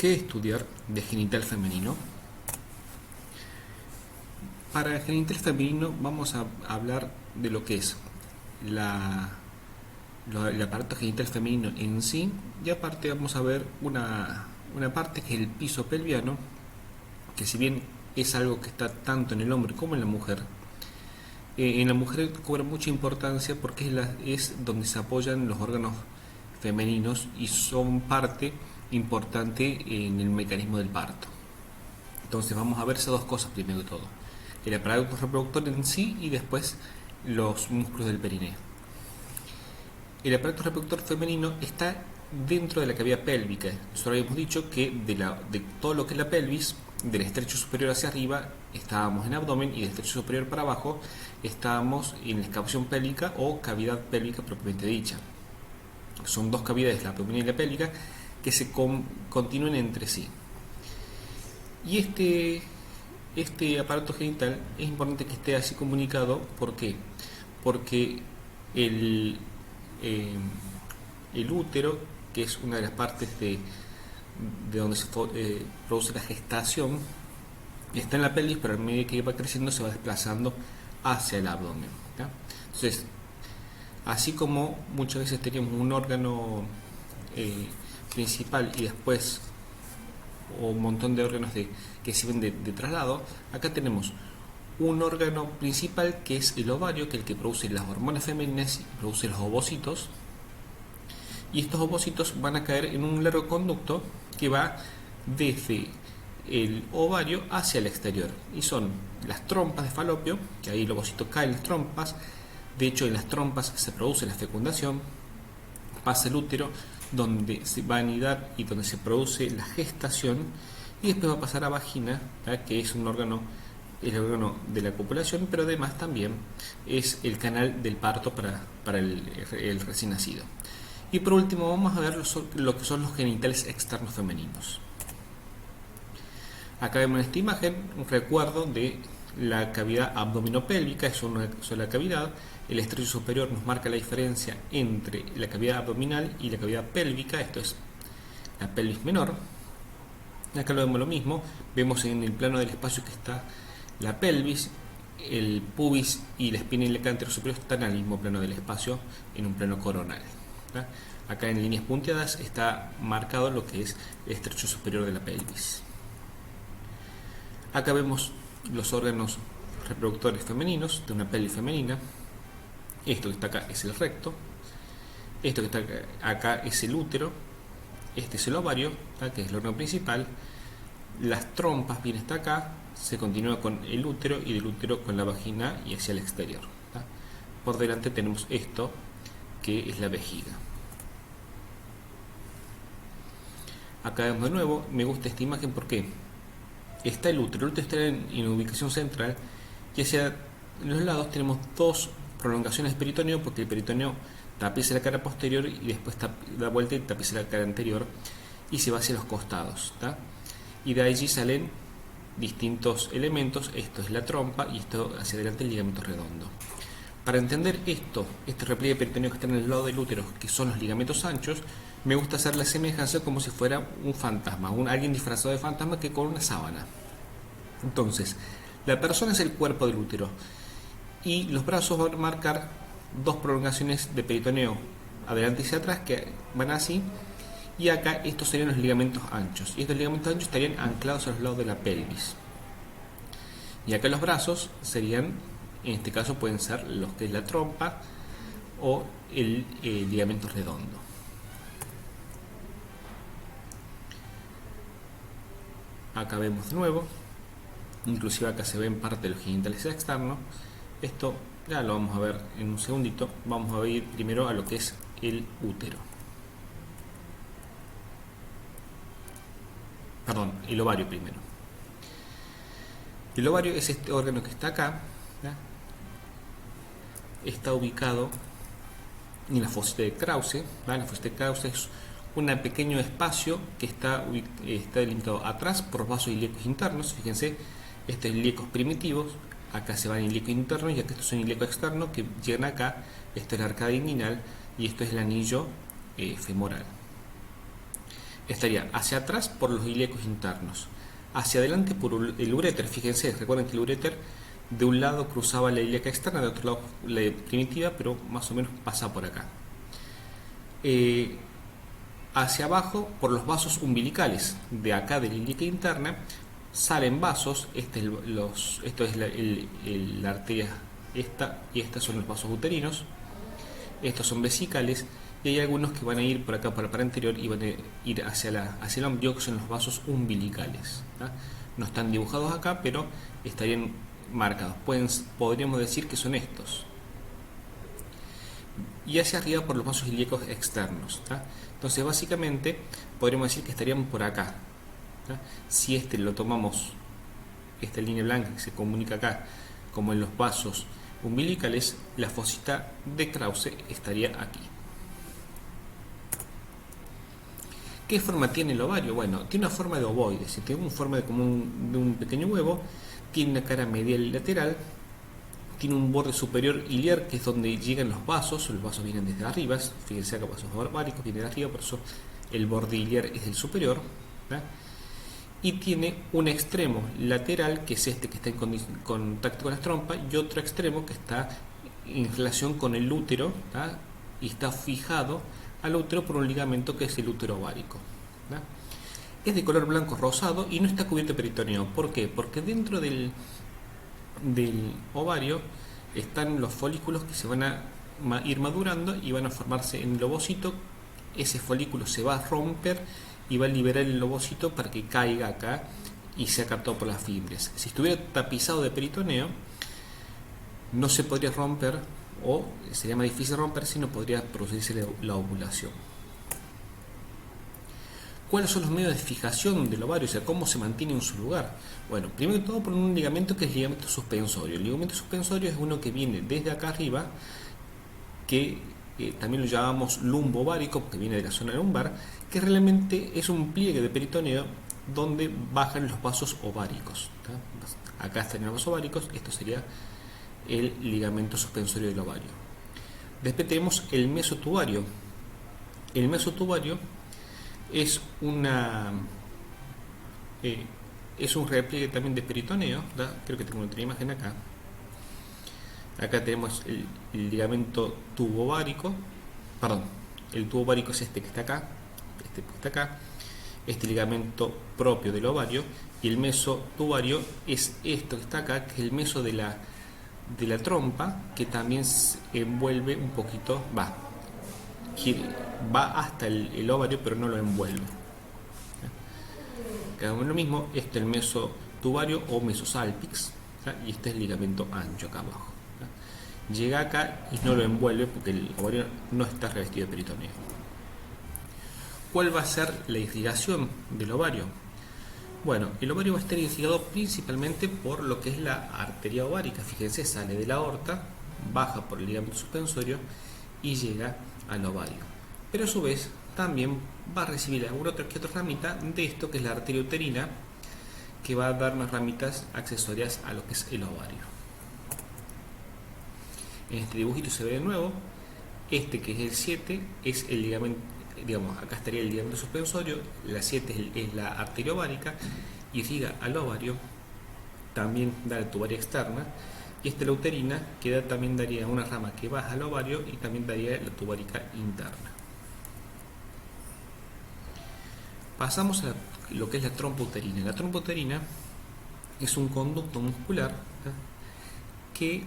¿Qué estudiar de genital femenino? Para el genital femenino vamos a hablar de lo que es la, el aparato genital femenino en sí, y aparte vamos a ver una parte que es el piso pelviano, que si bien es algo que está tanto en el hombre como en la mujer cobra mucha importancia porque es donde se apoyan los órganos femeninos y son parte importante en el mecanismo del parto. Entonces vamos a ver esas dos cosas primero de todo. El aparato reproductor en sí y después los músculos del perineo. El aparato reproductor femenino está dentro de la cavidad pélvica. Nosotros habíamos dicho que de todo lo que es la pelvis, del estrecho superior hacia arriba estábamos en abdomen y del estrecho superior para abajo estábamos en la excavación pélvica o cavidad pélvica propiamente dicha. Son dos cavidades, la abdominal y la pélvica, que se continúan entre sí. Y este aparato genital es importante que esté así comunicado. ¿Por qué? Porque el, eh, el útero, que es una de las partes de donde se produce la gestación, está en la pelvis, pero a medida que va creciendo se va desplazando hacia el abdomen, ¿ya? Entonces, así como muchas veces tenemos un órgano principal y después o un montón de órganos que sirven de traslado, acá tenemos un órgano principal que es el ovario, que es el que produce las hormonas femeninas y produce los ovocitos, y estos ovocitos van a caer en un largo conducto que va desde el ovario hacia el exterior, y son las trompas de Falopio, que ahí el ovocito cae en las trompas. De hecho, en las trompas se produce la fecundación, pasa el útero, donde se va a anidar y donde se produce la gestación, y después va a pasar a vagina, ¿verdad? Que es un órgano, el órgano de la copulación, pero además también es el canal del parto para el recién nacido. Y por último vamos a ver lo que son los genitales externos femeninos. Acá vemos en esta imagen un recuerdo de la cavidad abdominopélvica, es una sola cavidad. El estrecho superior nos marca la diferencia entre la cavidad abdominal y la cavidad pélvica, esto es la pelvis menor. Acá lo vemos lo mismo, vemos en el plano del espacio que está la pelvis, el pubis y la espina iliaca anterior superior están al mismo plano del espacio, en un plano coronal, ¿verdad? Acá en líneas punteadas está marcado lo que es el estrecho superior de la pelvis. Acá vemos los órganos reproductores femeninos de una pelvis femenina. Esto que está acá es el recto, esto que está acá es el útero, este es el ovario, ¿tá? Que es el órgano principal. Las trompas vienen hasta acá, se continúa con el útero y del útero con la vagina y hacia el exterior, ¿tá? Por delante tenemos esto que es la vejiga. Acá vemos de nuevo, me gusta esta imagen porque está el útero está en ubicación central, y hacia los lados tenemos dos prolongaciones del peritoneo, porque el peritoneo tapiza la cara posterior y después da vuelta y tapiza la cara anterior y se va hacia los costados, ¿tá? Y de allí salen distintos elementos. Esto es la trompa y esto hacia adelante el ligamento redondo. Para entender este repliegue peritoneo que está en el lado del útero, que son los ligamentos anchos, me gusta hacer la semejanza como si fuera un fantasma, alguien disfrazado de fantasma que con una sábana. Entonces, la persona es el cuerpo del útero y los brazos van a marcar dos prolongaciones de peritoneo adelante y hacia atrás que van así, y acá estos serían los ligamentos anchos, y estos ligamentos anchos estarían anclados a los lados de la pelvis, y acá los brazos serían, en este caso pueden ser los que es la trompa o el ligamento redondo. Acá vemos de nuevo, inclusive acá se ven parte de los genitales externos. Esto ya lo vamos a ver en un segundito. Vamos a ir primero a lo que es el útero. Perdón, el ovario primero. El ovario es este órgano que está acá, ¿ya? Está ubicado en la fosita de Krause, ¿vale? La fosita de Krause es un pequeño espacio que está delimitado atrás por vasos ilíacos internos. Fíjense, estos ilíacos primitivos, acá se van ilíacos internos y acá estos son ilíacos externos que llegan acá. Esto es la arcada inguinal y esto es el anillo femoral. estaría hacia atrás por los ilíacos internos, hacia adelante por el uréter. Fíjense, recuerden que el uréter de un lado cruzaba la ilíaca externa, de otro lado la primitiva, pero más o menos pasa por acá. Hacia abajo por los vasos umbilicales, de acá de la ilíaca interna salen vasos. Esto es la arteria esta, y estas son los vasos uterinos. Estos son vesicales, y hay algunos que van a ir por acá, por la pared anterior, y van a ir hacia el ombligo, que son los vasos umbilicales. No están dibujados acá, pero estarían marcados. Podríamos decir que son estos. Y hacia arriba por los vasos ilíacos externos. Entonces, básicamente, podríamos decir que estarían por acá. Si lo tomamos, esta línea blanca que se comunica acá, como en los vasos umbilicales, la fosita de Krause estaría aquí. ¿Qué forma tiene el ovario? Bueno, tiene una forma de ovoide, tiene una forma de un pequeño huevo, tiene una cara medial y lateral, tiene un borde superior iliar, que es donde llegan los vasos vienen desde arriba, fíjense acá, vasos ováricos vienen de arriba, por eso el borde iliar es el superior, y tiene un extremo lateral, que es este que está en contacto con las trompas, y otro extremo que está en relación con el útero, y está fijado al útero por un ligamento que es el útero ovárico. Es de color blanco rosado y no está cubierto de peritoneo. ¿Por qué? Porque dentro del ovario están los folículos que se van a ir madurando y van a formarse en el ovocito. Ese folículo se va a romper y va a liberar el ovocito para que caiga acá y sea captado por las fibras. Si estuviera tapizado de peritoneo, no se podría romper, o sería más difícil romper, si no podría producirse la ovulación. ¿Cuáles son los medios de fijación del ovario? O sea, ¿cómo se mantiene en su lugar? Bueno, primero que todo por un ligamento que es el ligamento suspensorio. El ligamento suspensorio es uno que viene desde acá arriba, que también lo llamamos lumbo ovárico, porque viene de la zona lumbar, que realmente es un pliegue de peritoneo donde bajan los vasos ováricos. Acá están los vasos ováricos, esto sería el ligamento suspensorio del ovario. Después tenemos el mesotubario. El mesotubario es un repliegue también de peritoneo. Creo que tengo otra imagen acá. Acá tenemos el ligamento tubovárico. Perdón, el tubo ovárico es este que está acá. Este ligamento propio del ovario. Y el mesotubario es esto que está acá, que es el meso de la trompa, que también se envuelve un poquito, va hasta el ovario, pero no lo envuelve. Cada uno lo mismo. Este es el mesotubario o mesosalpix, y este es el ligamento ancho acá abajo. Llega acá y no lo envuelve porque el ovario no está revestido de peritoneo. ¿Cuál va a ser la irrigación del ovario? Bueno, el ovario va a estar irrigado principalmente por lo que es la arteria ovárica. Fíjense, sale de la aorta, baja por el ligamento suspensorio y llega al ovario. Pero a su vez también va a recibir alguna otra ramita de esto, que es la arteria uterina, que va a dar unas ramitas accesorias a lo que es el ovario. En este dibujito se ve de nuevo, este que es el 7 es el ligamento, digamos, acá estaría el ligamento suspensorio, la 7 es la arteria ovárica, irriga al ovario, también da la tubaria externa, y esta la uterina, que también daría una rama que baja al ovario y también daría la tubaria interna. Pasamos a lo que es la trompa uterina. La trompa uterina es un conducto muscular que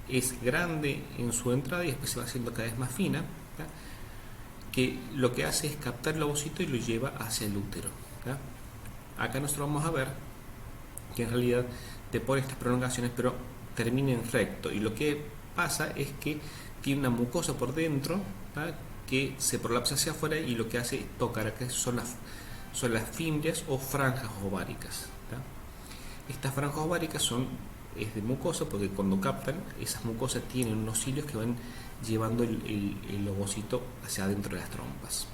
es grande en su entrada y después se va haciendo cada vez más fina, que lo que hace es captar el ovocito y lo lleva hacia el útero. Acá nosotros vamos a ver que en realidad te pone estas prolongaciones, pero termina en recto, y lo que pasa es que tiene una mucosa por dentro, que se prolapsa hacia afuera, y lo que hace es tocar acá son las fimbrias o franjas ováricas. Estas franjas ováricas es de mucosa, porque cuando captan, esas mucosas tienen unos hilos que van llevando el ovocito hacia adentro de las trompas.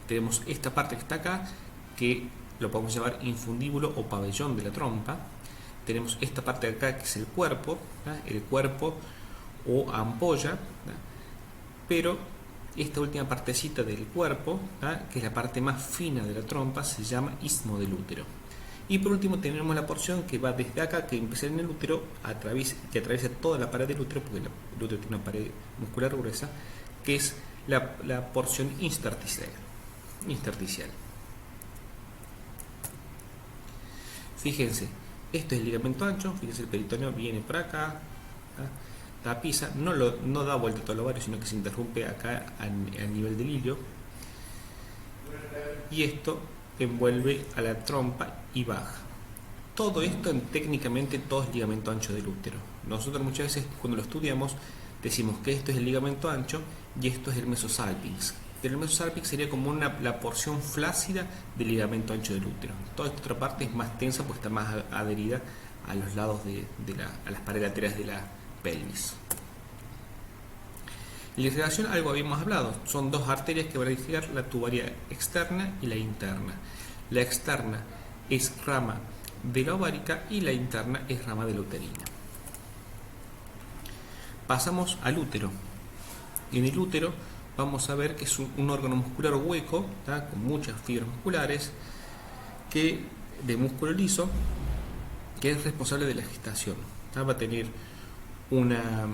Tenemos esta parte que está acá, que lo podemos llamar infundíbulo o pabellón de la trompa. Tenemos esta parte de acá, que es el cuerpo o ampolla, pero esta última partecita del cuerpo, que es la parte más fina de la trompa, se llama istmo del útero. Y por último tenemos la porción que va desde acá, que empieza en el útero, que atraviesa toda la pared del útero, porque el útero tiene una pared muscular gruesa, que es la porción intersticial. Fíjense, esto es el ligamento ancho, fíjense el peritoneo viene por acá, tapiza, no da vuelta todo el ovario, sino que se interrumpe acá a nivel del hilio, y esto envuelve a la trompa y baja. Todo esto técnicamente todo es ligamento ancho del útero. Nosotros muchas veces cuando lo estudiamos decimos que esto es el ligamento ancho y esto es el mesosalpinx. Pero el mesosalpinx sería como la porción flácida del ligamento ancho del útero. Toda esta otra parte es más tensa porque está más adherida a los lados a las paredes laterales de la pelvis. La irrigación, algo habíamos hablado, son dos arterias que van a irrigar la tubaria externa y la interna. La externa es rama de la ovárica y la interna es rama de la uterina. Pasamos al útero. En el útero vamos a ver que es un órgano muscular hueco, con muchas fibras musculares, de músculo liso, que es responsable de la gestación. Va a tener una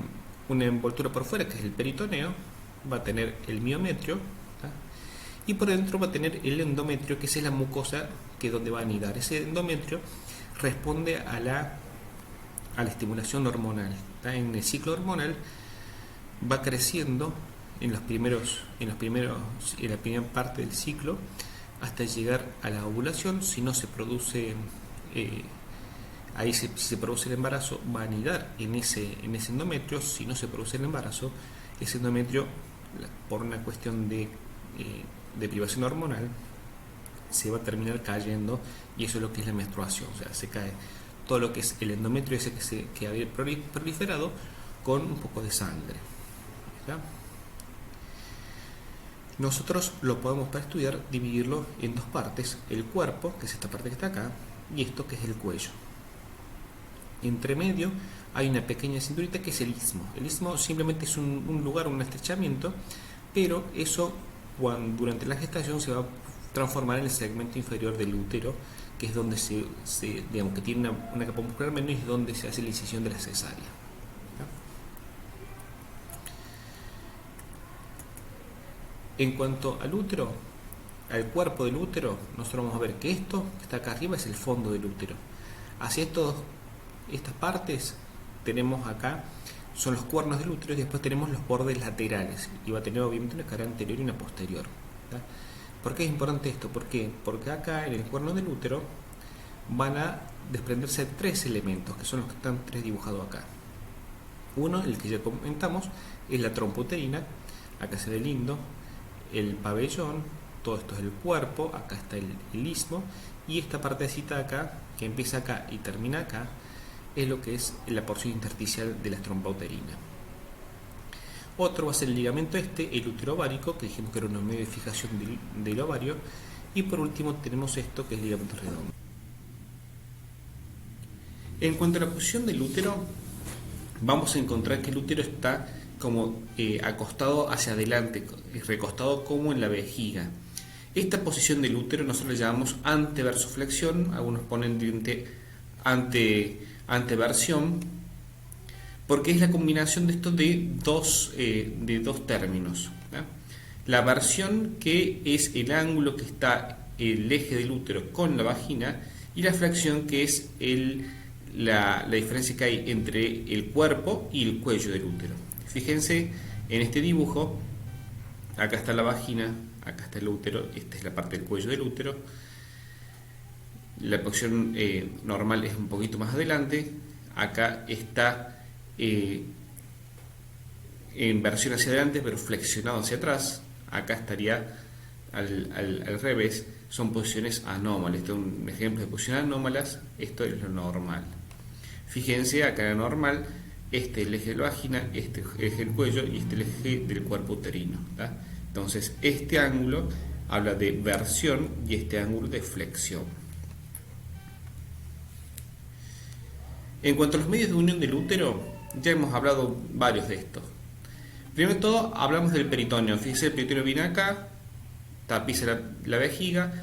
envoltura por fuera, que es el peritoneo, va a tener el miometrio, y por dentro va a tener el endometrio, que es la mucosa que es donde va a anidar. Ese endometrio responde a la estimulación hormonal. En el ciclo hormonal va creciendo en la primera parte del ciclo hasta llegar a la ovulación. Si no se produce si se produce el embarazo, va a anidar en ese endometrio. Si no se produce el embarazo, ese endometrio, por una cuestión de privación hormonal, se va a terminar cayendo, y eso es lo que es la menstruación. O sea, se cae todo lo que es el endometrio ese que había proliferado con un poco de sangre. ¿Ya? Nosotros lo podemos, para estudiar, dividirlo en dos partes: el cuerpo, que es esta parte que está acá, y esto que es el cuello. Entre medio hay una pequeña cinturita que es el istmo. El istmo simplemente es un lugar, un estrechamiento, pero eso durante la gestación se va a transformar en el segmento inferior del útero, que es donde digamos que tiene una capa muscular menos, y es donde se hace la incisión de la cesárea. En cuanto al útero, al cuerpo del útero, nosotros vamos a ver que esto que está acá arriba es el fondo del útero. Hacia estas partes tenemos acá, son los cuernos del útero, y después tenemos los bordes laterales, y va a tener obviamente una cara anterior y una posterior. ¿Por qué es importante esto? ¿Por qué? Porque acá en el cuerno del útero van a desprenderse tres elementos, que son los que están tres dibujados acá. Uno, el que ya comentamos, es la trompa uterina. Acá se ve lindo el pabellón, todo esto es el cuerpo, acá está el istmo, y esta partecita acá, que empieza acá y termina acá, es lo que es la porción intersticial de la trompa uterina. Otro va a ser el ligamento el útero ovárico, que dijimos que era una medio de fijación del ovario, y por último tenemos esto, que es el ligamento redondo. En cuanto a la posición del útero, vamos a encontrar que el útero está como acostado hacia adelante, recostado como en la vejiga. Esta posición del útero nosotros le llamamos anteversoflexión, algunos ponen anteversión, porque es la combinación de estos de dos términos. La versión, que es el ángulo que está el eje del útero con la vagina, y la flexión, que es la diferencia que hay entre el cuerpo y el cuello del útero. Fíjense en este dibujo, acá está la vagina, acá está el útero, esta es la parte del cuello del útero. La posición normal es un poquito más adelante, acá está en versión hacia adelante pero flexionado hacia atrás, acá estaría al revés. Son posiciones anómalas. Este es un ejemplo de posiciones anómalas. Esto es lo normal. Fíjense acá en la normal, este es el eje de la vagina, este es el eje del cuello y este es el eje del cuerpo uterino. Entonces este ángulo habla de versión y este ángulo de flexión. En cuanto a los medios de unión del útero, ya hemos hablado varios de estos. Primero de todo, hablamos del peritoneo. Fíjese, el peritoneo viene acá, tapiza la vejiga,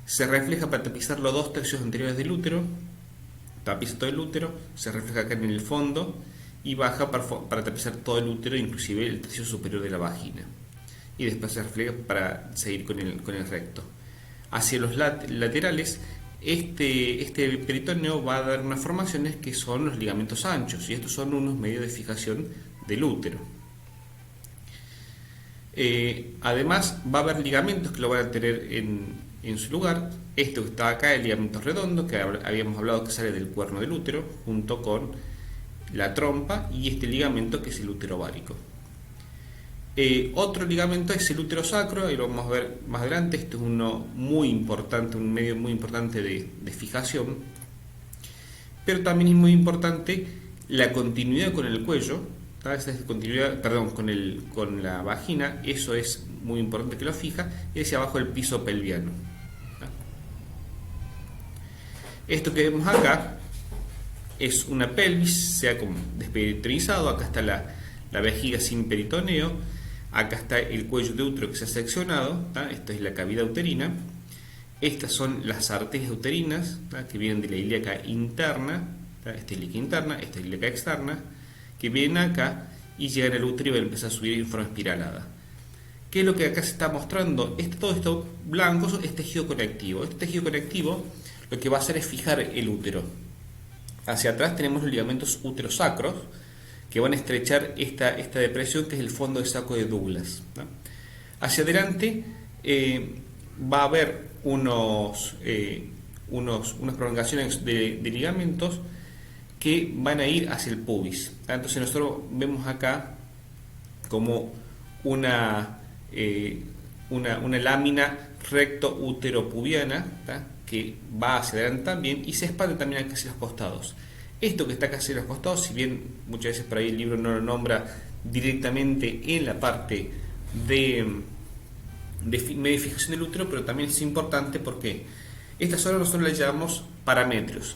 se refleja para tapizar los 2/3 anteriores del útero, tapiza todo el útero, se refleja acá en el fondo y baja para tapizar todo el útero, inclusive el tercio superior de la vagina. Y después se refleja para seguir con el recto. Hacia los laterales, este peritoneo va a dar unas formaciones que son los ligamentos anchos, y estos son unos medios de fijación del útero. Además, va a haber ligamentos que lo van a tener en su lugar. Esto que está acá, el ligamento redondo, que habíamos hablado que sale del cuerno del útero, junto con la trompa, y este ligamento que es el útero ovárico. Otro ligamento es el útero sacro, y lo vamos a ver más adelante. Este es uno muy importante, un medio muy importante de fijación, pero también es muy importante la continuidad con el cuello, esa continuidad, perdón, con la vagina. Eso es muy importante que lo fija, y hacia abajo el piso pelviano. Esto que vemos acá es una pelvis, sea como desperitonizado. Acá está la vejiga sin peritoneo. Acá está el cuello de útero que se ha seccionado. Esta es la cavidad uterina. Estas son las arterias uterinas que vienen de la ilíaca interna. Esta ilíaca interna, esta ilíaca externa, que vienen acá y llegan al útero y van a empezar a subir en forma espiralada. ¿Qué es lo que acá se está mostrando? Todo esto blanco es tejido conectivo. Este tejido conectivo lo que va a hacer es fijar el útero. Hacia atrás tenemos los ligamentos uterosacros, que van a estrechar esta depresión, que es el fondo de saco de Douglas. Hacia adelante va a haber unas prolongaciones de ligamentos que van a ir hacia el pubis. Entonces nosotros vemos acá como una lámina recto útero-pubiana, que va hacia adelante también y se expande también hacia los costados. Esto que está acá hacia los costados, si bien muchas veces por ahí el libro no lo nombra directamente en la parte de fijación del útero, pero también es importante porque esta zona nosotros la llamamos parametrios.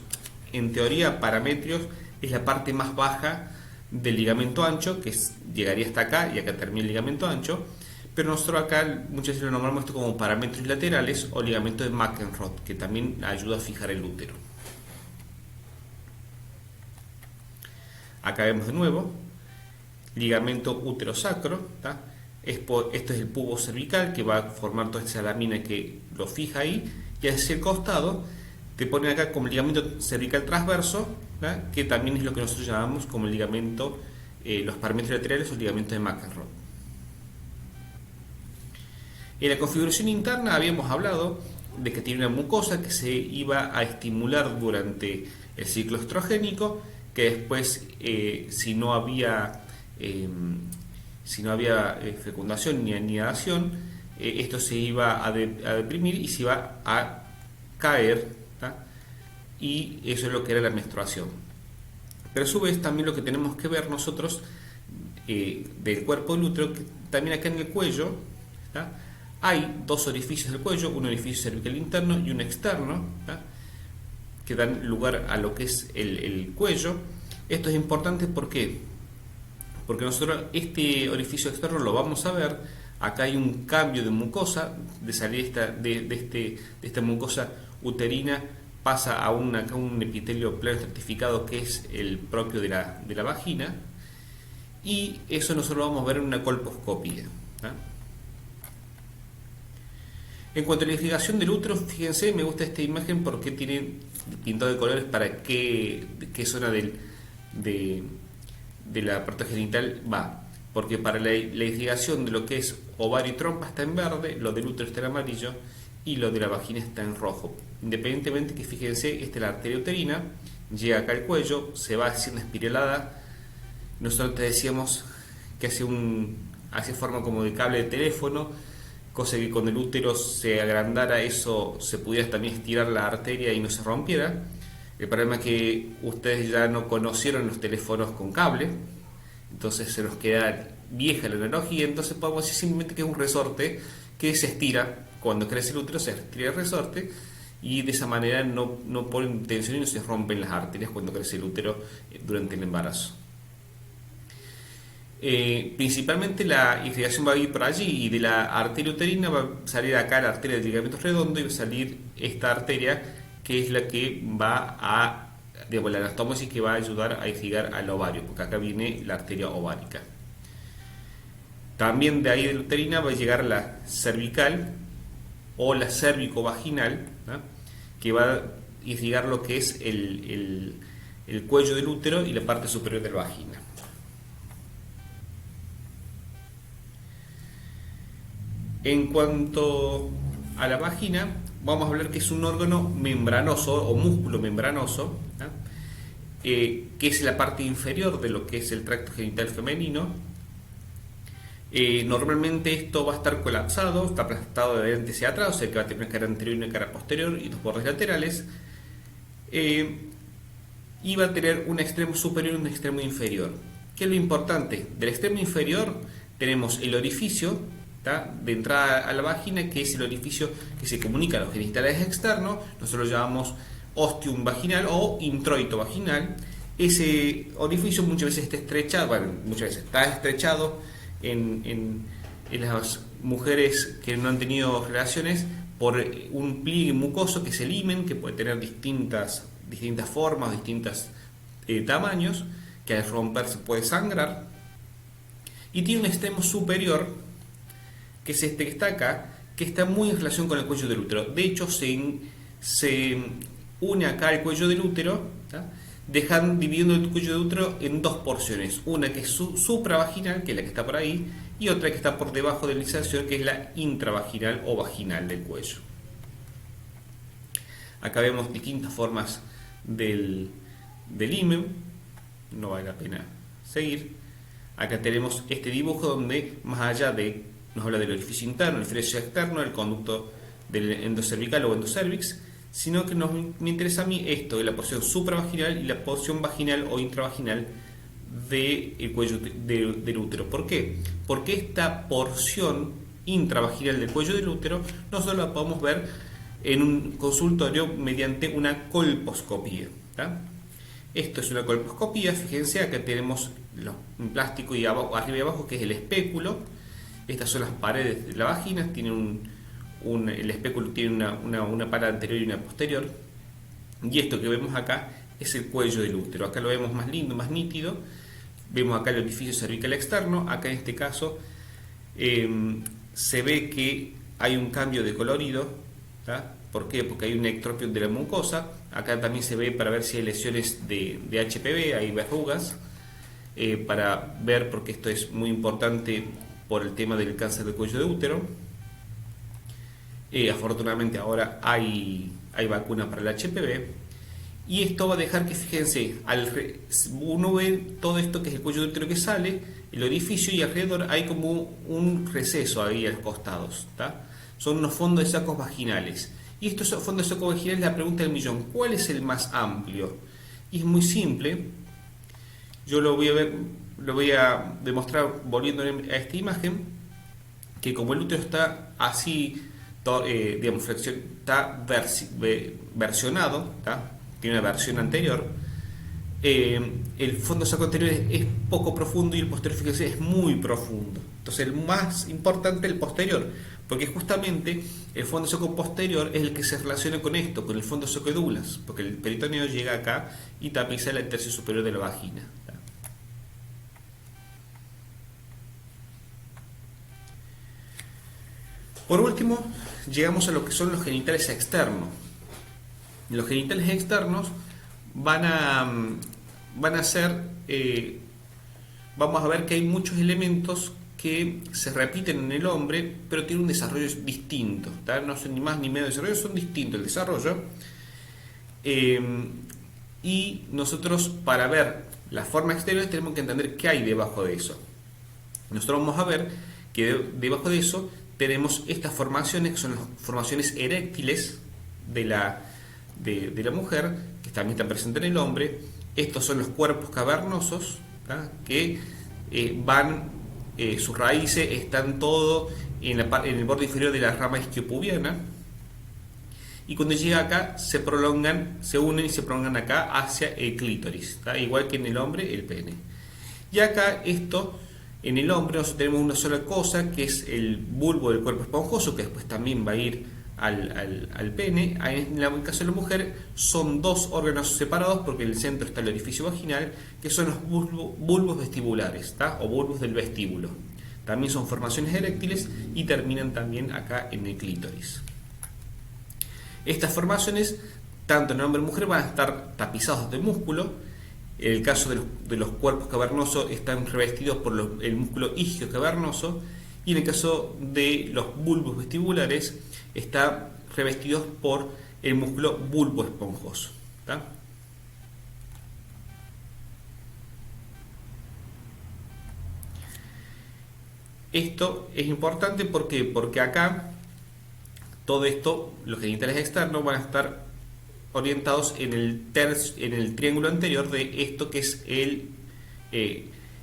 En teoría, parametrios es la parte más baja del ligamento ancho, que llegaría hasta acá, y acá termina el ligamento ancho, pero nosotros acá muchas veces lo nombramos esto como parametrios laterales o ligamento de McEnroth, que también ayuda a fijar el útero. Acá vemos de nuevo ligamento útero-sacro. Esto es el pubo cervical, que va a formar toda esa lámina que lo fija ahí, y hacia el costado te ponen acá como ligamento cervical transverso, que también es lo que nosotros llamamos como el ligamento, los parametrios laterales o el ligamento de McEnroth. En la configuración interna habíamos hablado de que tiene una mucosa que se iba a estimular durante el ciclo estrogénico, que después si no había fecundación ni anidación, esto se iba a deprimir y se iba a caer, y eso es lo que era la menstruación. Pero a su vez también lo que tenemos que ver nosotros del cuerpo del útero, que también acá en el cuello hay dos orificios del cuello, un orificio cervical interno y un externo, que dan lugar a lo que es el cuello. Esto es importante, ¿por qué? Porque nosotros este orificio externo lo vamos a ver. Acá hay un cambio de mucosa, de salir de esta mucosa uterina, pasa a un epitelio plano estratificado, que es el propio de la vagina, y eso nosotros lo vamos a ver en una colposcopía. En cuanto a la irrigación del útero, fíjense, me gusta esta imagen porque tiene pintado de colores para qué zona de la parte genital va. Porque para la irrigación de lo que es ovario y trompa está en verde, lo del útero está en amarillo y lo de la vagina está en rojo. Independientemente que, fíjense, esta es la arteria uterina, llega acá al cuello, se va haciendo espiralada. Nosotros te decíamos que hace forma como de cable de teléfono, cosa que cuando el útero se agrandara, eso se pudiera también estirar la arteria y no se rompiera. El problema es que ustedes ya no conocieron los teléfonos con cable, entonces se nos queda vieja la analogía, entonces podemos decir simplemente que es un resorte que se estira. Cuando crece el útero se estira el resorte, y de esa manera no ponen tensión y no se rompen las arterias cuando crece el útero durante el embarazo. Principalmente la irrigación va a ir por allí y de la arteria uterina va a salir acá la arteria del ligamento redondo y va a salir esta arteria que es la que va a, digamos, la anastomosis que va a ayudar a irrigar al ovario, porque acá viene la arteria ovárica. También de ahí de la uterina va a llegar la cervical o la cérvico-vaginal, ¿no? Que va a irrigar lo que es el cuello del útero y la parte superior de la vagina. En cuanto a la vagina, vamos a hablar que es un órgano membranoso o músculo membranoso, ¿no? Que es la parte inferior de lo que es el tracto genital femenino. Normalmente esto va a estar colapsado, está aplastado de adelante hacia atrás, o sea que va a tener una cara anterior y una cara posterior y dos bordes laterales. Y va a tener un extremo superior y un extremo inferior. ¿Qué es lo importante? Del extremo inferior tenemos el orificio, ¿tá?, de entrada a la vagina, que es el orificio que se comunica a los genitales externos. Nosotros lo llamamos ostium vaginal o introito vaginal. Ese orificio muchas veces está estrechado, bueno, muchas veces está estrechado en las mujeres que no han tenido relaciones por un pliegue mucoso que es el himen, que puede tener distintas formas, distintos tamaños, que al romperse puede sangrar, y tiene un extremo superior, que es este que está acá, que está muy en relación con el cuello del útero. De hecho, se une acá al cuello del útero, ¿tá?, dividiendo el cuello del útero en dos porciones, una que es supravaginal, que es la que está por ahí, y otra que está por debajo de la inserción, que es la intravaginal o vaginal del cuello. Acá vemos distintas formas del himen, no vale la pena seguir. Acá tenemos este dibujo donde, más allá de, nos habla del orificio interno, el orificio externo, el conducto del endocervical o endocervix, sino que me interesa a mí esto, de la porción supravaginal y la porción vaginal o intravaginal del cuello del útero. ¿Por qué? Porque esta porción intravaginal del cuello del útero nosotros la podemos ver en un consultorio mediante una colposcopía, ¿tá? Esto es una colposcopía. Fíjense, acá tenemos un plástico y arriba y abajo, que es el espéculo. Estas son las paredes de la vagina, tienen el espéculo tiene una pared anterior y una posterior, y esto que vemos acá es el cuello del útero. Acá lo vemos más lindo, más nítido. Vemos acá el orificio cervical externo. Acá en este caso se ve que hay un cambio de colorido, ¿tá? ¿Por qué? Porque hay un ectropio de la mucosa. Acá también se ve para ver si hay lesiones de HPV, hay verrugas, para ver, porque esto es muy importante por el tema del cáncer del cuello de útero. Afortunadamente ahora hay vacuna para el HPV, y esto va a dejar que, fíjense, uno ve todo esto que es el cuello del útero que sale, el orificio, y alrededor hay como un receso ahí a los costados, ¿tá? Son unos fondos de sacos vaginales, y estos fondos de sacos vaginales, la pregunta del millón: ¿cuál es el más amplio? Y es muy simple. Yo lo voy a demostrar volviendo a esta imagen, que como el útero está así, digamos, está versionado, ¿tá?, tiene una versión anterior, el fondo saco anterior es poco profundo y el posterior, fíjense, es muy profundo. Entonces el más importante es el posterior, porque justamente el fondo saco posterior es el que se relaciona con esto, con el fondo saco de Douglas, porque el peritoneo llega acá y tapiza el tercio superior de la vagina, ¿tá? Por último, llegamos a lo que son los genitales externos. Los genitales externos van a ser, vamos a ver que hay muchos elementos que se repiten en el hombre, pero tienen un desarrollo distinto, ¿tá? No son ni más ni menos desarrollo, son distintos el desarrollo. Y nosotros, para ver la forma exterior, tenemos que entender qué hay debajo de eso. Nosotros vamos a ver que debajo de eso tenemos estas formaciones, que son las formaciones eréctiles de la mujer, que también están presentes en el hombre. Estos son los cuerpos cavernosos, ¿tá?, que sus raíces están todo en el borde inferior de la rama isquiopubiana, y cuando llega acá se unen y se prolongan acá hacia el clítoris, ¿tá?, igual que en el hombre el pene. Y acá esto En el hombre nosotros tenemos una sola cosa, que es el bulbo del cuerpo esponjoso, que después también va a ir al pene. En el caso de la mujer son dos órganos separados, porque en el centro está el orificio vaginal, que son los bulbos vestibulares, ¿tá? O bulbos del vestíbulo. También son formaciones eréctiles y terminan también acá en el clítoris. Estas formaciones, tanto en hombre y mujer, van a estar tapizados de músculo. En el caso de los cuerpos cavernosos están revestidos por el músculo isquio cavernoso, y en el caso de los bulbos vestibulares están revestidos por el músculo bulbo esponjoso, ¿tá? Esto es importante porque acá todo esto, los genitales externos, van a estar orientados en el triángulo anterior de esto que es el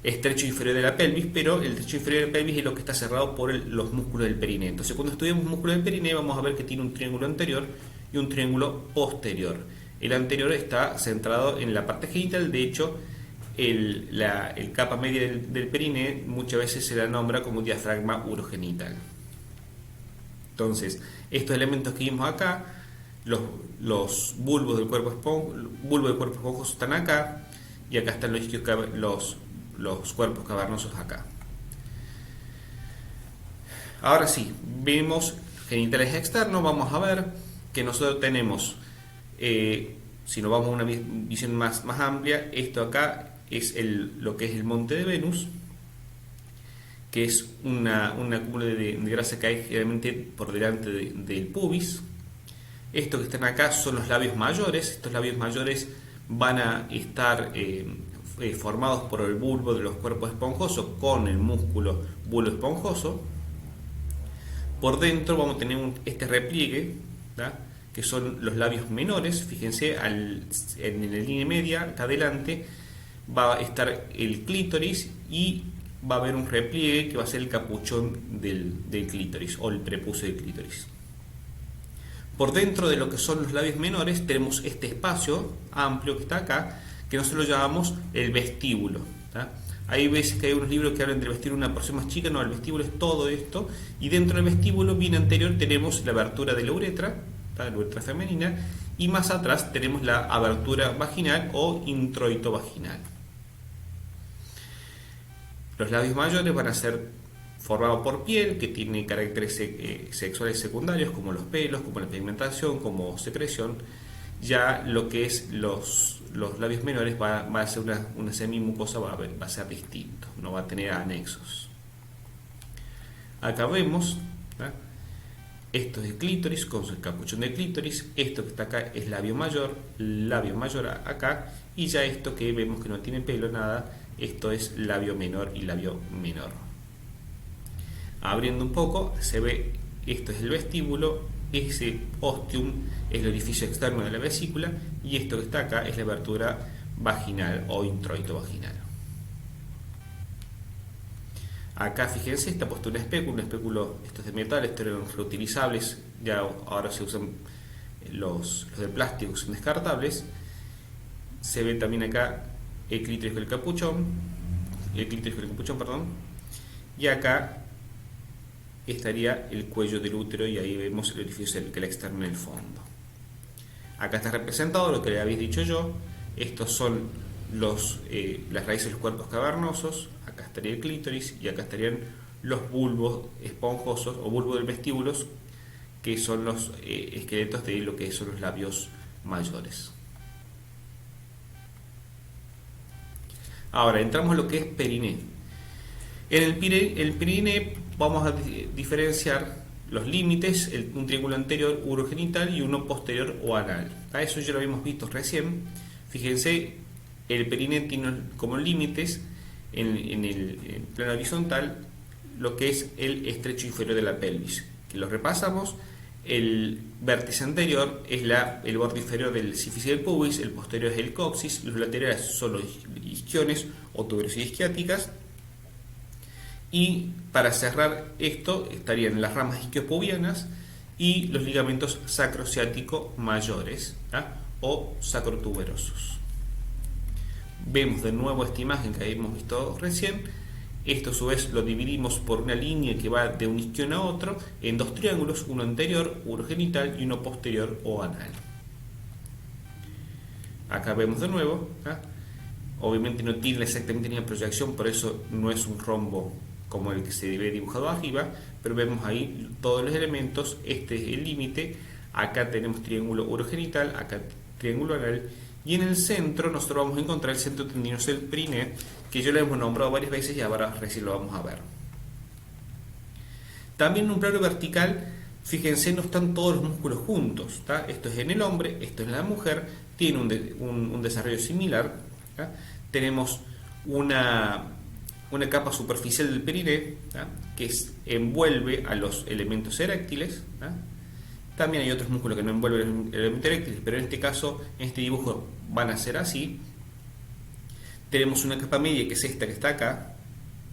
estrecho inferior de la pelvis, pero el estrecho inferior de la pelvis es lo que está cerrado por los músculos del perineo. Entonces, cuando estudiamos músculos del perineo, vamos a ver que tiene un triángulo anterior y un triángulo posterior. El anterior está centrado en la parte genital. De hecho, el capa media del perineo muchas veces se la nombra como diafragma urogenital. Entonces, estos elementos que vimos acá, los bulbos del cuerpo esponjoso están acá, y acá están los cuerpos cavernosos acá. Ahora sí, vemos genitales externos. Vamos a ver que nosotros tenemos, si nos vamos a una visión más amplia, esto acá es lo que es el monte de Venus, que es un acúmulo de grasa que hay generalmente por delante del pubis. Estos que están acá son los labios mayores. Estos labios mayores van a estar formados por el bulbo de los cuerpos esponjosos con el músculo bulbo esponjoso. Por dentro vamos a tener este repliegue, ¿tá? Que son los labios menores. Fíjense, en la línea media, acá adelante, va a estar el clítoris, y va a haber un repliegue que va a ser el capuchón del clítoris, o el prepucio del clítoris. Por dentro de lo que son los labios menores tenemos este espacio amplio que está acá, que nosotros lo llamamos el vestíbulo, ¿tá? Hay veces que hay unos libros que hablan del vestíbulo una porción más chica. No, el vestíbulo es todo esto, y dentro del vestíbulo, bien anterior, tenemos la abertura de la uretra, ¿tá? La uretra femenina, y más atrás tenemos la abertura vaginal o introito vaginal. Los labios mayores van a ser formados por piel, que tiene caracteres sexuales secundarios, como los pelos, como la pigmentación, como secreción. Ya lo que es los labios menores va a ser una semimucosa, va a ser distinto, no va a tener anexos. Acá vemos, ¿tá? Esto es el clítoris con su capuchón de clítoris. Esto que está acá es labio mayor acá, y ya esto que vemos que no tiene pelo, nada, esto es labio menor y labio menor. Abriendo un poco, se ve, esto es el vestíbulo, ese ostium es el orificio externo de la vesícula, y esto que está acá es la abertura vaginal o introito vaginal. Acá fíjense, está puesto un espéculo, esto es de metal, estos eran reutilizables, ya ahora se usan los de plástico, son descartables. Se ve también acá el clítoris con el capuchón, y acá estaría el cuello del útero, y ahí vemos el orificio que la externo en el fondo. Acá está representado lo que le habéis dicho yo. Estos son las raíces de los cuerpos cavernosos. Acá estaría el clítoris, y acá estarían los bulbos esponjosos o bulbos del vestíbulo, que son los esqueletos de lo que son los labios mayores. Ahora entramos a lo que es periné. En el periné vamos a diferenciar los límites, un triángulo anterior urogenital y uno posterior o anal. A eso ya lo habíamos visto recién. Fíjense, el periné tiene como límites en el plano horizontal lo que es el estrecho inferior de la pelvis. Que lo repasamos. El vértice anterior es el borde inferior del sífice del pubis, el posterior es el coxis, los laterales son los isquiones o tuberosis isquiáticas, y para cerrar esto estarían las ramas isquiopubianas y los ligamentos sacrociático mayores, ¿tá? O sacrotuberosos. Vemos de nuevo esta imagen que habíamos visto recién, Esto a su vez lo dividimos por una línea que va de un isquion a otro en dos triángulos, uno anterior, urogenital, y uno posterior o anal. Acá vemos de nuevo, obviamente no tiene exactamente ni una proyección, por eso no es un rombo como el que se ve dibujado arriba, pero vemos ahí todos los elementos. Este es el límite. Acá tenemos triángulo urogenital, acá triángulo anal, y en el centro nosotros vamos a encontrar el centro tendinoso del periné, que ya lo hemos nombrado varias veces y ahora recién lo vamos a ver. También en un plano vertical, fíjense, no están todos los músculos juntos, ¿tá? Esto es en el hombre, esto es en la mujer, tiene un desarrollo similar, ¿tá? Tenemos una capa superficial del periné, ¿tá? Que envuelve a los elementos eréctiles, ¿tá? También hay otros músculos que no envuelven el elemento eréctil, pero en este caso, en este dibujo, van a ser así. Tenemos una capa media, que es esta que está acá,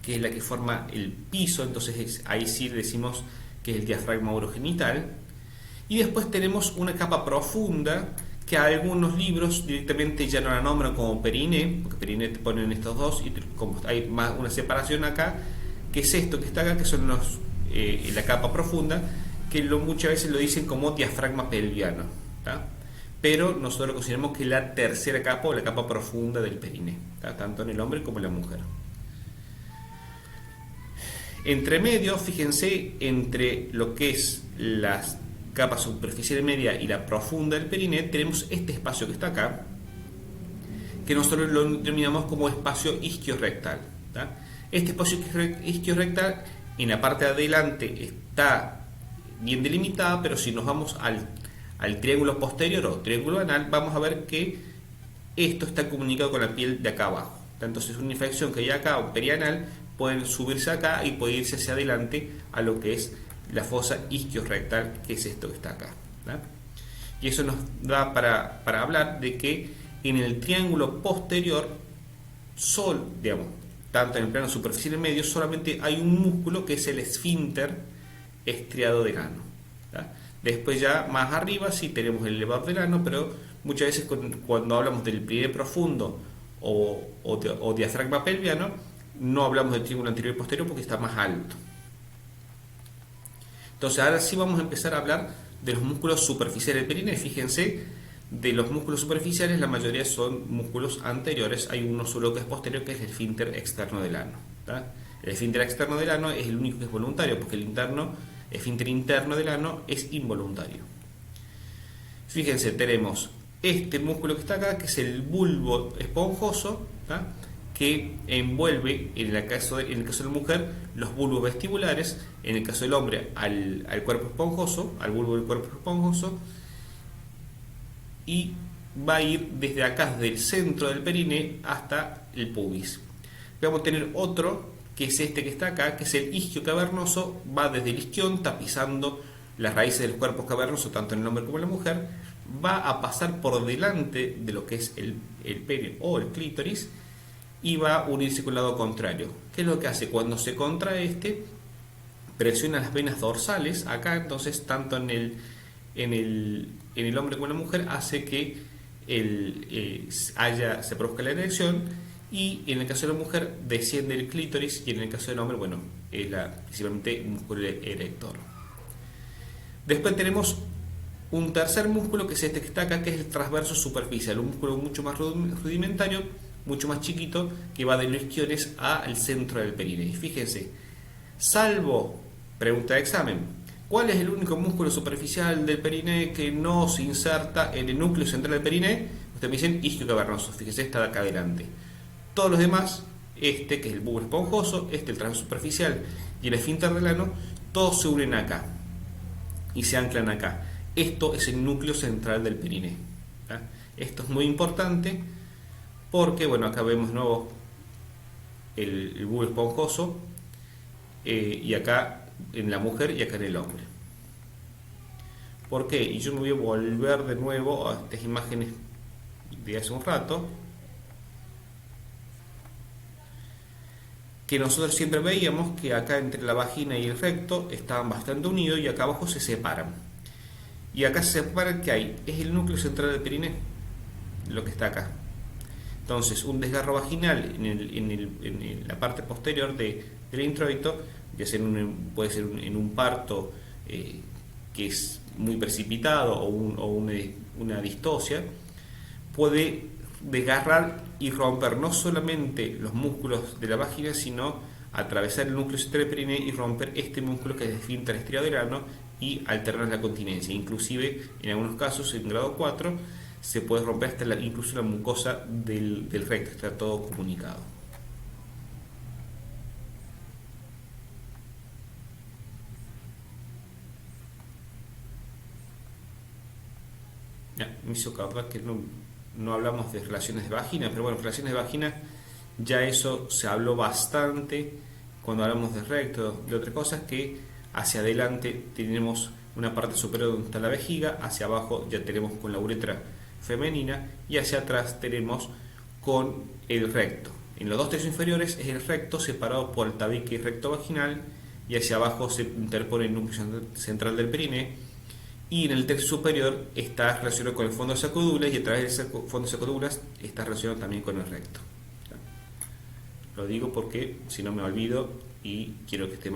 que es la que forma el piso, entonces ahí sí decimos que es el diafragma urogenital. Y después tenemos una capa profunda, que algunos libros directamente ya no la nombran como periné, porque periné te ponen estos dos, y como hay más una separación acá, que es esto que está acá, que son la capa profunda, que muchas veces lo dicen como diafragma pelviano, ¿tá? Pero nosotros consideramos que es la tercera capa o la capa profunda del periné, ¿tá? Tanto en el hombre como en la mujer. Entre medio, fíjense, entre lo que es las capa superficial media y la profunda del periné, tenemos este espacio que está acá, que nosotros lo denominamos como espacio isquiorrectal, ¿tá? Este espacio isquiorrectal en la parte de adelante está bien delimitada, pero si nos vamos al triángulo posterior o triángulo anal, vamos a ver que esto está comunicado con la piel de acá abajo. Entonces una infección que hay acá o perianal puede subirse acá y puede irse hacia adelante a lo que es la fosa isquiorrectal, que es esto que está acá, ¿tá? Y eso nos da para hablar de que en el triángulo posterior, digamos, tanto en el plano superficial y medio, solamente hay un músculo que es el esfínter estriado del ano, ¿tá? Después ya más arriba sí tenemos el elevador del ano, pero muchas veces cuando hablamos del periné profundo o diafragma pelviano, no hablamos del triángulo anterior y posterior porque está más alto. Entonces ahora sí vamos a empezar a hablar de los músculos superficiales del periné. Fíjense, de los músculos superficiales la mayoría son músculos anteriores, hay uno solo que es posterior, que es el esfínter externo del ano, ¿tá? El esfínter externo del ano es el único que es voluntario, porque el esfínter interno del ano es involuntario. Fíjense, tenemos este músculo que está acá, que es el bulbo esponjoso, ¿tá? Que envuelve, en el caso de la mujer, los bulbos vestibulares, en el caso del hombre, al cuerpo esponjoso, al bulbo del cuerpo esponjoso, y va a ir desde acá, desde el centro del periné hasta el pubis. Vamos a tener otro, que es este que está acá, que es el isquio cavernoso, va desde el isquión, tapizando las raíces del cuerpo cavernoso, tanto en el hombre como en la mujer, va a pasar por delante de lo que es el pene o el clítoris, y va a unirse con el lado contrario. ¿Qué es lo que hace? Cuando se contrae presiona las venas dorsales acá, entonces tanto en el hombre como en la mujer hace que se produzca la erección, y en el caso de la mujer desciende el clítoris, y en el caso del hombre, bueno, es principalmente un músculo erector. Después tenemos un tercer músculo, que es este que está acá, que es el transverso superficial, un músculo mucho más rudimentario, mucho más chiquito, que va de los isquiones al centro del periné. Y fíjense, salvo, pregunta de examen, ¿cuál es el único músculo superficial del periné que no se inserta en el núcleo central del periné? Ustedes me dicen isquio cavernoso, fíjense, está de acá adelante. Todos los demás, que es el bulbo esponjoso, el transverso superficial y el esfínter del ano, todos se unen acá y se anclan acá. Esto es el núcleo central del periné, ¿tá? Esto es muy importante porque, bueno, acá vemos de nuevo el bulbo esponjoso, y acá en la mujer y acá en el hombre. ¿Por qué? Y yo me voy a volver de nuevo a estas imágenes de hace un rato, que nosotros siempre veíamos que acá entre la vagina y el recto estaban bastante unidos y acá abajo se separan. Y acá se separan, ¿qué hay? Es el núcleo central del periné, lo que está acá. Entonces, un desgarro vaginal en la parte posterior del introito, ya sea puede ser en un parto que es muy precipitado o una distosia, puede desgarrar y romper no solamente los músculos de la vagina, sino atravesar el núcleo perineo y romper este músculo que es el esfínter estriadodelano y alternar la continencia. Inclusive, en algunos casos, en grado 4, se puede romper hasta incluso la mucosa del recto, está todo comunicado. Ya, me hizo acordar que no hablamos de relaciones de vagina, pero bueno, relaciones de vagina ya eso se habló bastante cuando hablamos de recto, de otras cosas, que hacia adelante tenemos una parte superior donde está la vejiga, hacia abajo ya tenemos con la uretra femenina y hacia atrás tenemos con el recto. En los dos tercios inferiores es el recto separado por el tabique recto vaginal y hacia abajo se interpone el núcleo central del perineo, y en el tercio superior está relacionado con el fondo de sacodulas y a través del fondo de sacodulas está relacionado también con el recto. Lo digo porque si no me olvido y quiero que esté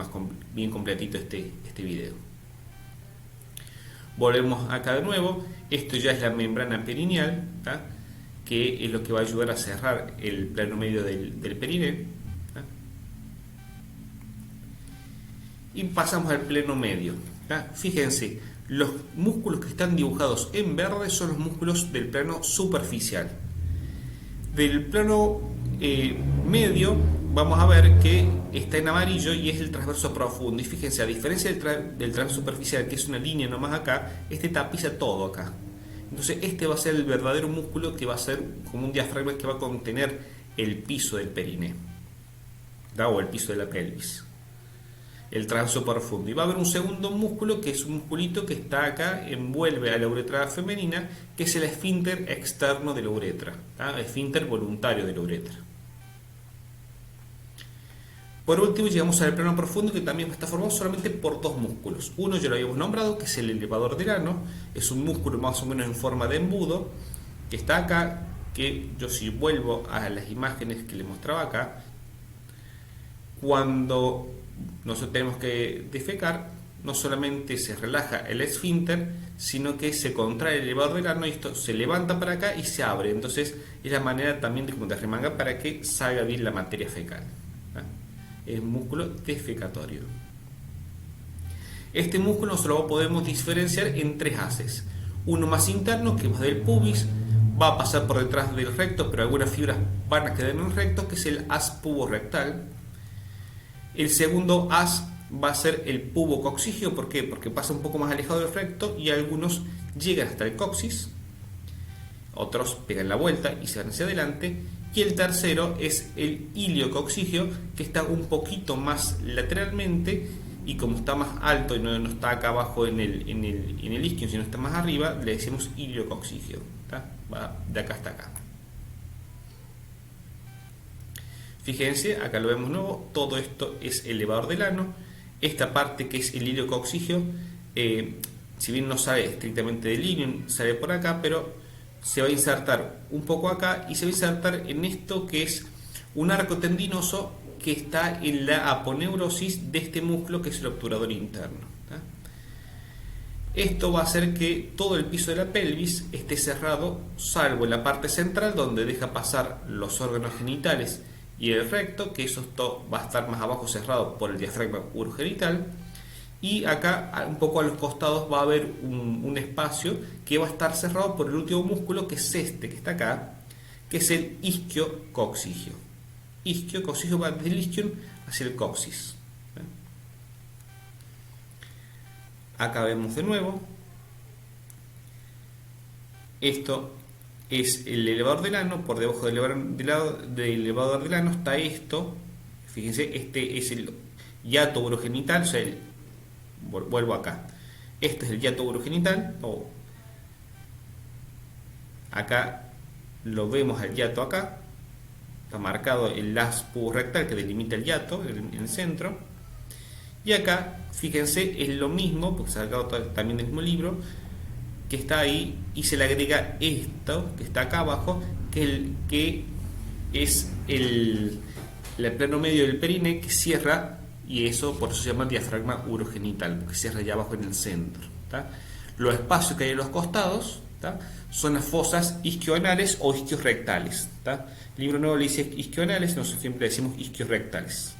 bien completito este video. Volvemos acá de nuevo. Esto ya es la membrana perineal, ¿tá? Que es lo que va a ayudar a cerrar el plano medio del perineo, ¿tá? Y pasamos al plano medio, ¿tá? Fíjense, los músculos que están dibujados en verde son los músculos del plano superficial. Del plano medio vamos a ver que está en amarillo y es el transverso profundo. Y fíjense, a diferencia del transverso superficial, que es una línea nomás acá, este tapiza todo acá. Entonces este va a ser el verdadero músculo que va a ser como un diafragma que va a contener el piso del perineo, ¿da? O el piso de la pelvis, el transverso profundo. Y va a haber un segundo músculo que es un musculito que está acá, envuelve a la uretra femenina, que es el esfínter externo de la uretra, ¿tá? Esfínter voluntario de la uretra. Por último llegamos al plano profundo, que también está formado solamente por dos músculos. Uno ya lo habíamos nombrado, que es el elevador del ano, es un músculo más o menos en forma de embudo, que está acá, que yo si vuelvo a las imágenes que les mostraba acá, cuando nosotros tenemos que defecar, no solamente se relaja el esfínter, sino que se contrae el elevador del ano y esto se levanta para acá y se abre. Entonces es la manera también de remangar para que salga bien la materia fecal. Es un músculo defecatorio. Este músculo nosotros lo podemos diferenciar en tres haces. Uno más interno, que va del pubis, va a pasar por detrás del recto, pero algunas fibras van a quedar en el recto, que es el haz puborectal. El segundo haz va a ser el pubococcigio. ¿Por qué? Porque pasa un poco más alejado del recto y algunos llegan hasta el coxis, otros pegan la vuelta y se van hacia adelante. Y el tercero es el iliococcigio, que está un poquito más lateralmente y como está más alto y no está acá abajo en el isquio, sino está más arriba, le decimos iliococcigio, ¿tá? Va de acá hasta acá. Fíjense, acá lo vemos nuevo, todo esto es elevador del ano. Esta parte que es el iliococcigio, si bien no sale estrictamente del ilio, sale por acá, pero se va a insertar un poco acá y se va a insertar en esto que es un arco tendinoso que está en la aponeurosis de este músculo que es el obturador interno, ¿tá? Esto va a hacer que todo el piso de la pelvis esté cerrado, salvo en la parte central donde deja pasar los órganos genitales y el recto, que eso va a estar más abajo cerrado por el diafragma urogenital. Y acá, un poco a los costados, va a haber un espacio que va a estar cerrado por el último músculo, que es este, que está acá, que es el isquiococcigio. Isquiococcigio va desde el isquion hacia el coxis. Acá vemos de nuevo. Esto es el elevador del ano. Por debajo del elevador del ano está esto. Fíjense, este es el hiato urogenital, o sea, vuelvo acá. Este es el hiato urogenital. Acá lo vemos al hiato acá. Está marcado el haz puborectal que delimita el hiato en el centro. Y acá, fíjense, es lo mismo, porque se ha sacado también del mismo libro, que está ahí, y se le agrega esto, que está acá abajo, que es el plano medio del perine que cierra, y eso por eso se llama diafragma urogenital, porque cierra allá abajo en el centro. ¿Tá? Los espacios que hay en los costados, ¿tá? Son las fosas isquioanales o isquiorrectales. ¿Tá? El libro nuevo le dice isquioanales, nosotros siempre decimos isquiorrectales.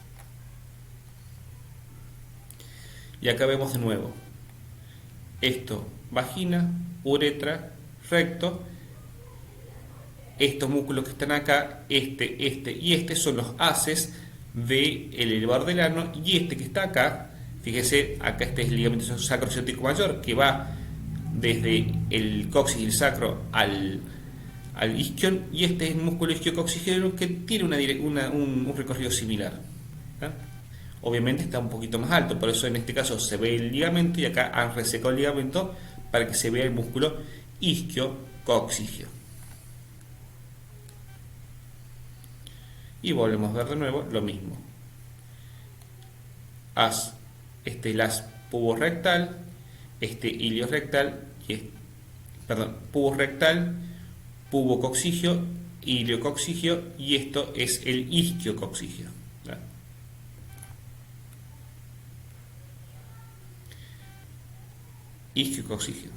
Y acá vemos de nuevo esto: vagina, uretra, recto. Estos músculos que están acá, este y este, son los haces del elevador del ano, y este que está acá, fíjese, acá este es el ligamento sacroiliaco mayor, que va desde el coxis y el sacro al isquion, y este es el músculo isquiocoxigeno que tiene un recorrido similar. ¿Tá? Obviamente está un poquito más alto, por eso en este caso se ve el ligamento, y acá han resecado el ligamento para que se vea el músculo isquiocoxigeno. Y volvemos a ver de nuevo lo mismo. Haz el haz puborectal, iliorectal, puborectal, pubocoxigio, iliocoxigio, y esto es el isquiocoxigio. ¿Verdad? Isquiocoxigio.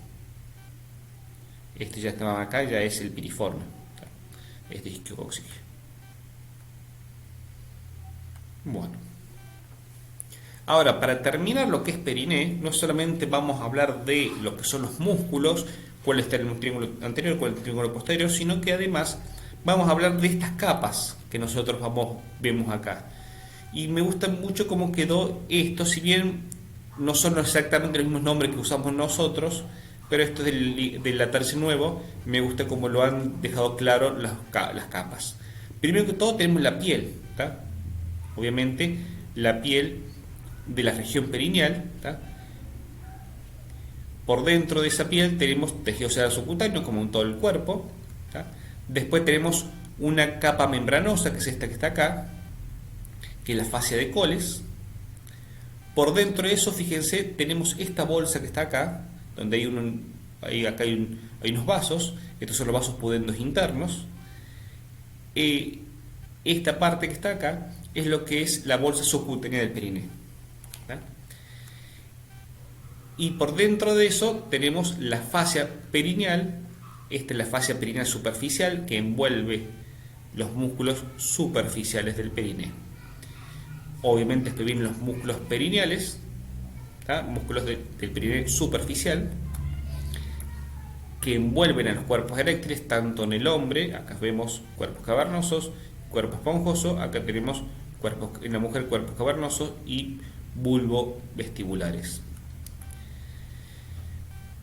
Este ya estaba acá, ya es el piriforme. ¿Verdad? Este isquiocoxigio. Bueno, ahora para terminar lo que es periné, no solamente vamos a hablar de lo que son los músculos, cuál está el triángulo anterior, cuál es el triángulo posterior, sino que además vamos a hablar de estas capas que nosotros vemos acá. Y me gusta mucho cómo quedó esto, si bien no son exactamente los mismos nombres que usamos nosotros, pero esto es del Latarce nuevo, me gusta cómo lo han dejado claro las capas. Primero que todo tenemos la piel, ¿tá? Obviamente la piel de la región perineal, ¿tá? Por dentro de esa piel tenemos tejido celular subcutáneo como en todo el cuerpo, ¿tá? Después tenemos una capa membranosa, que es esta que está acá, que es la fascia de Coles. Por dentro de eso, fíjense, tenemos esta bolsa que está acá, donde hay unos vasos. Estos son los vasos pudendos internos. Esta parte que está acá es lo que es la bolsa subcutánea del perine. ¿Tá? Y por dentro de eso tenemos la fascia perineal. Esta es la fascia perineal superficial, que envuelve los músculos superficiales del perine. Obviamente después vienen los músculos perineales, ¿tá? Músculos del perine superficial, que envuelven a los cuerpos eréctiles, tanto en el hombre, acá vemos cuerpos cavernosos, cuerpo esponjoso, acá tenemos en la mujer cuerpos cavernosos y bulbo vestibulares.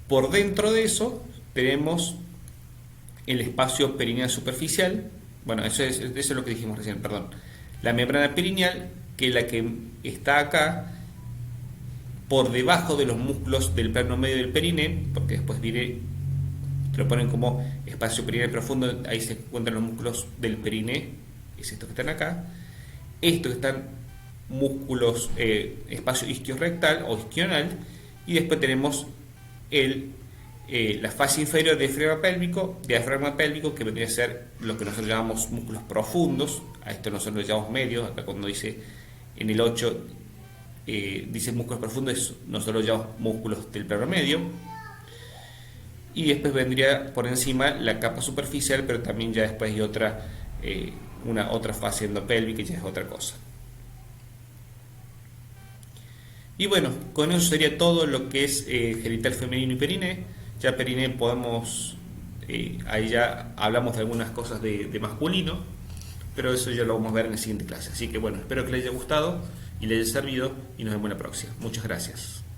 Por dentro de eso tenemos el espacio perineal superficial. Bueno, eso es lo que dijimos recién, perdón. La membrana perineal, que es la que está acá por debajo de los músculos del plano medio del perine, porque después te lo ponen como espacio perineal profundo, ahí se encuentran los músculos del perine, es estos que están acá. Estos que están músculos, espacio isquiorrectal o isquional, y después tenemos la fascia inferior del diafragma pélvico, que vendría a ser lo que nosotros llamamos músculos profundos. A esto nosotros lo llamamos medios. Acá cuando dice en el 8 dice músculos profundos, nosotros lo llamamos músculos del plano medio. Y después vendría por encima la capa superficial, pero también ya después hay otra fase endopélvica, y ya es otra cosa. Y bueno, con eso sería todo lo que es genital femenino y periné. Ya periné podemos, ahí ya hablamos de algunas cosas de masculino, pero eso ya lo vamos a ver en la siguiente clase. Así que bueno, espero que les haya gustado y les haya servido, y nos vemos en la próxima. Muchas gracias.